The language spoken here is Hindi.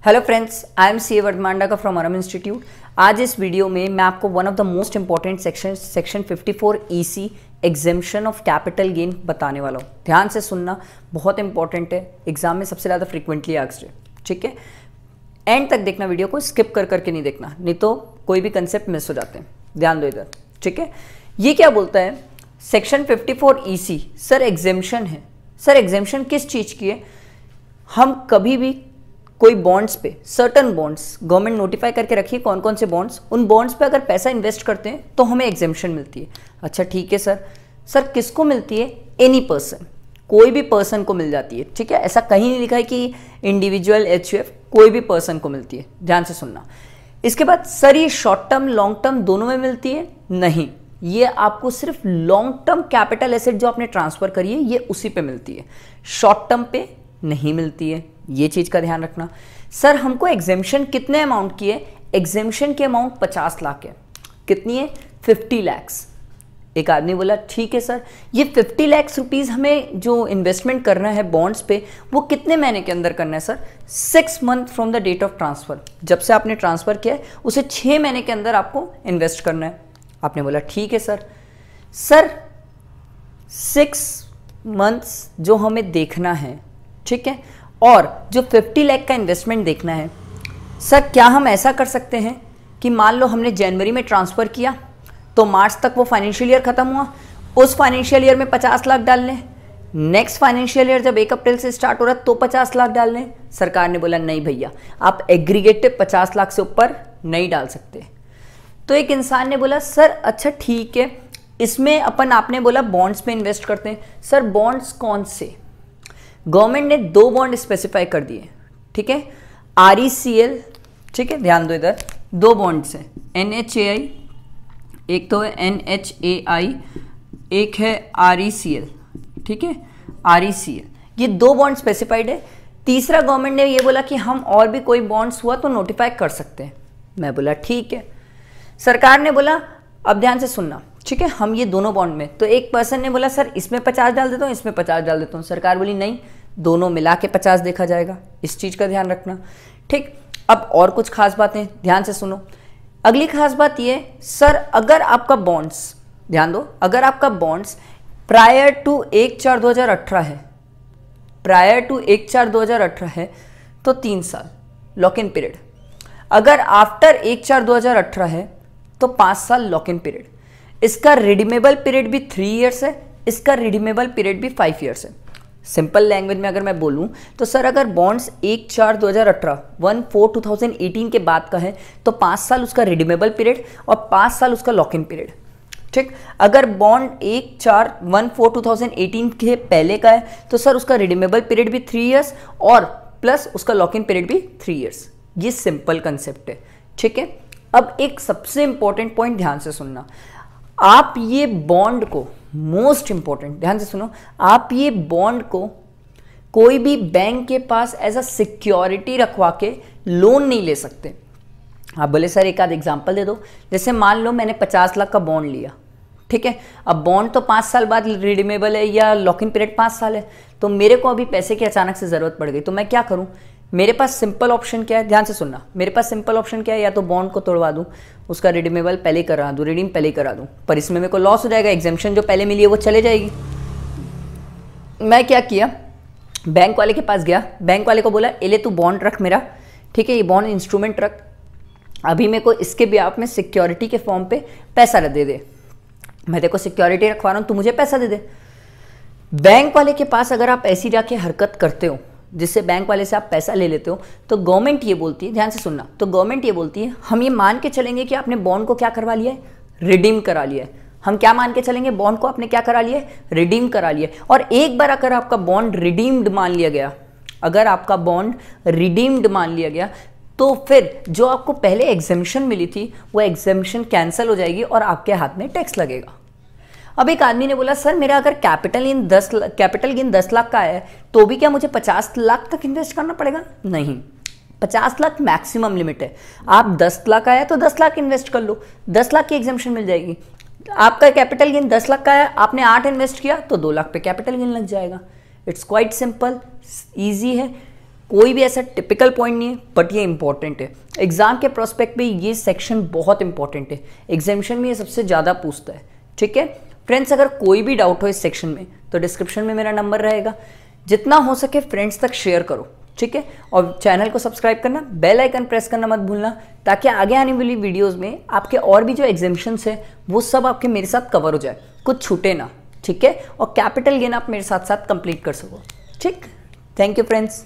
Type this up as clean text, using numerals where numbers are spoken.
हेलो फ्रेंड्स, आई एम सी वर्धमांडा का फ्रॉम अरम इंस्टीट्यूट। आज इस वीडियो में मैं आपको one of the most important section 54 EC exemption of capital gain बताने वाला हूँ। ध्यान से सुनना, बहुत इंपॉर्टेंट है, एग्जाम में सबसे ज़्यादा फ्रीक्वेंटली आस्क्ड है। ठीक है, एंड तक देखना, वीडियो को स्किप कर करके नहीं देखना, नहीं तो कोई भी कंसेप्ट मिस हो जाते हैं। ध्यान दो इधर। ठीक है, ये क्या बोलता है सेक्शन 54 EC। सर एग्जेम्पशन है। सर एग्जेम्पशन किस चीज़ की है? हम कभी भी कोई बॉन्ड्स पे, सर्टन बॉन्ड्स गवर्नमेंट नोटिफाई करके रखिए कौन कौन से बॉन्ड्स, उन बॉन्ड्स पे अगर पैसा इन्वेस्ट करते हैं तो हमें एग्जेम्पशन मिलती है। अच्छा ठीक है सर, सर किसको मिलती है? एनी पर्सन, कोई भी पर्सन को मिल जाती है। ठीक है, ऐसा कहीं नहीं लिखा है कि इंडिविजुअल HUF, कोई भी पर्सन को मिलती है। ध्यान से सुनना। इसके बाद सर ये शॉर्ट टर्म लॉन्ग टर्म दोनों में मिलती है? नहीं, ये आपको सिर्फ लॉन्ग टर्म कैपिटल एसेट जो आपने ट्रांसफर करी है ये उसी पे मिलती है, शॉर्ट टर्म पे नहीं मिलती है। ये चीज का ध्यान रखना। सर हमको एग्जेम्पशन कितने अमाउंट की है? एग्जेम्पशन की अमाउंट 50 लाख है। कितनी है? 50 लैक्स। एक आदमी बोला ठीक है सर, ये 50 लाख रुपीज हमें जो इन्वेस्टमेंट करना है बॉन्ड्स पे, वो कितने महीने के अंदर करना है? Sir 6 month from the date of transfer. जब से आपने ट्रांसफर किया है उसे 6 महीने के अंदर आपको इन्वेस्ट करना है। आपने बोला ठीक है सर। सर 6 मंथ्स जो हमें देखना है, ठीक है, और जो 50 लाख का इन्वेस्टमेंट देखना है, सर क्या हम ऐसा कर सकते हैं कि मान लो हमने जनवरी में ट्रांसफ़र किया तो मार्च तक वो फाइनेंशियल ईयर ख़त्म हुआ, उस फाइनेंशियल ईयर में 50 लाख डाल लें, नेक्स्ट फाइनेंशियल ईयर जब 1 अप्रैल से स्टार्ट हो रहा है तो 50 लाख डाल लें? सरकार ने बोला नहीं भैया, आप एग्रीगेटिव 50 लाख से ऊपर नहीं डाल सकते। तो एक इंसान ने बोला सर अच्छा ठीक है, इसमें अपन, आपने बोला बॉन्ड्स में इन्वेस्ट करते हैं। सर बॉन्ड्स कौन से? गवर्नमेंट ने 2 बॉन्ड स्पेसिफाई कर दिए। ठीक है, RECL, ठीक है, ध्यान दो इधर, 2 बॉन्ड्स हैं, NHAI, एक तो है NHAI, एक है RECL। ठीक है, RECL, ये 2 बॉन्ड स्पेसिफाइड है। तीसरा गवर्नमेंट ने ये बोला कि हम और भी कोई बॉन्ड्स हुआ तो नोटिफाई कर सकते हैं। मैं बोला ठीक है। सरकार ने बोला अब ध्यान से सुनना, ठीक है, हम ये दोनों बॉन्ड में, तो एक पर्सन ने बोला सर इसमें 50 डाल देता हूँ, इसमें 50 डाल देता हूँ। सरकार बोली नहीं, दोनों मिला के 50 देखा जाएगा। इस चीज़ का ध्यान रखना। ठीक, अब और कुछ खास बातें ध्यान से सुनो। अगली खास बात ये, सर अगर आपका बॉन्ड्स, ध्यान दो, अगर आपका बॉन्ड्स प्रायर टू 1/4/2018 है, प्रायर टू 1/4/2018 है तो 3 साल लॉक इन पीरियड। अगर आफ्टर 1/4/2018 है तो 5 साल लॉक इन पीरियड। इसका रिडीमेबल पीरियड भी 3 इयर्स है, इसका रिडीमेबल पीरियड भी 5 इयर्स है। सिंपल लैंग्वेज में अगर मैं बोलूं तो सर अगर बॉन्ड्स 1/4/2018 1/4/2018 के बाद का है तो 5 साल उसका रिडीमेबल पीरियड और 5 साल उसका लॉक इन पीरियड। ठीक, अगर बॉन्ड 1/4/2018 के पहले का है तो सर उसका रिडीमेबल पीरियड भी 3 इयर्स और प्लस उसका लॉक इन पीरियड भी 3 इयर्स। ये सिंपल कंसेप्ट है। ठीक है, अब एक सबसे इंपॉर्टेंट पॉइंट ध्यान से सुनना। आप ये बॉन्ड को, मोस्ट इंपॉर्टेंट ध्यान से सुनो, आप ये बॉन्ड को कोई भी बैंक के पास एज अ सिक्योरिटी रखवा के लोन नहीं ले सकते। आप बोले सर एक आध एग्जांपल दे दो। जैसे मान लो मैंने 50 लाख का बॉन्ड लिया, ठीक है, अब बॉन्ड तो 5 साल बाद रिडीमेबल है या लॉक इन पीरियड 5 साल है, तो मेरे को अभी पैसे की अचानक से जरूरत पड़ गई, तो मैं क्या करूं? मेरे पास सिंपल ऑप्शन क्या है? ध्यान से सुनना, मेरे पास सिंपल ऑप्शन क्या है? या तो बॉन्ड को तोड़वा दूं, उसका रिडीमेबल पहले करा दूं, रिडीम पहले करा दूं, पर इसमें मेरे को लॉस हो जाएगा, एग्जेम्पशन जो पहले मिली है वो चले जाएगी। मैं क्या किया, बैंक वाले के पास गया, बैंक वाले को बोला एले तू बॉन्ड रख मेरा, ठीक है, ये बॉन्ड इंस्ट्रूमेंट रख, अभी मेरे को इसके ब्याह में सिक्योरिटी के फॉर्म पे पैसा दे दे, मैं देखो सिक्योरिटी रखवा रहा हूँ, तू मुझे पैसा दे दे। बैंक वाले के पास अगर आप ऐसी जाके हरकत करते हो जिससे बैंक वाले से आप पैसा ले लेते हो तो गवर्नमेंट ये बोलती है, ध्यान से सुनना, तो गवर्नमेंट ये बोलती है हम ये मान के चलेंगे कि आपने बॉन्ड को क्या करवा लिया है? रिडीम करा लिया है। हम क्या मान के चलेंगे? बॉन्ड को आपने क्या करा लिया है? रिडीम करा लिया है। और एक बार अगर आपका बॉन्ड रिडीम्ड मान लिया गया, अगर आपका बॉन्ड रिडीम्ड मान लिया गया तो फिर जो आपको पहले एग्जेम्पशन मिली थी वो एग्जेम्पशन कैंसिल हो जाएगी और आपके हाथ में टैक्स लगेगा। अब एक आदमी ने बोला सर मेरा अगर कैपिटल गेन 10 लाख का है तो भी क्या मुझे 50 लाख तक इन्वेस्ट करना पड़ेगा? नहीं, 50 लाख मैक्सिमम लिमिट है। आप 10 लाख आया तो 10 लाख इन्वेस्ट कर लो, 10 लाख की एग्जेम्पशन मिल जाएगी। आपका कैपिटल गेन 10 लाख का है, आपने 8 इन्वेस्ट किया तो 2 लाख पे कैपिटल गेन लग जाएगा। इट्स क्वाइट सिंपल, ईजी है। कोई भी ऐसा टिपिकल पॉइंट नहीं है, बट ये इंपॉर्टेंट है। एग्जाम के प्रोस्पेक्ट में ये सेक्शन बहुत इंपॉर्टेंट है, एग्जामिनेशन में ये सबसे ज़्यादा पूछता है। ठीक है फ्रेंड्स, अगर कोई भी डाउट हो इस सेक्शन में तो डिस्क्रिप्शन में मेरा नंबर रहेगा, जितना हो सके फ्रेंड्स तक शेयर करो। ठीक है, और चैनल को सब्सक्राइब करना, बेल आइकन प्रेस करना मत भूलना, ताकि आगे आने वाली वीडियोस में आपके और भी जो एग्जामिनेशंस है वो सब आपके मेरे साथ कवर हो जाए, कुछ छूटे ना। ठीक है, और कैपिटल गेन आप मेरे साथ साथ कंप्लीट कर सको। ठीक, थैंक यू फ्रेंड्स।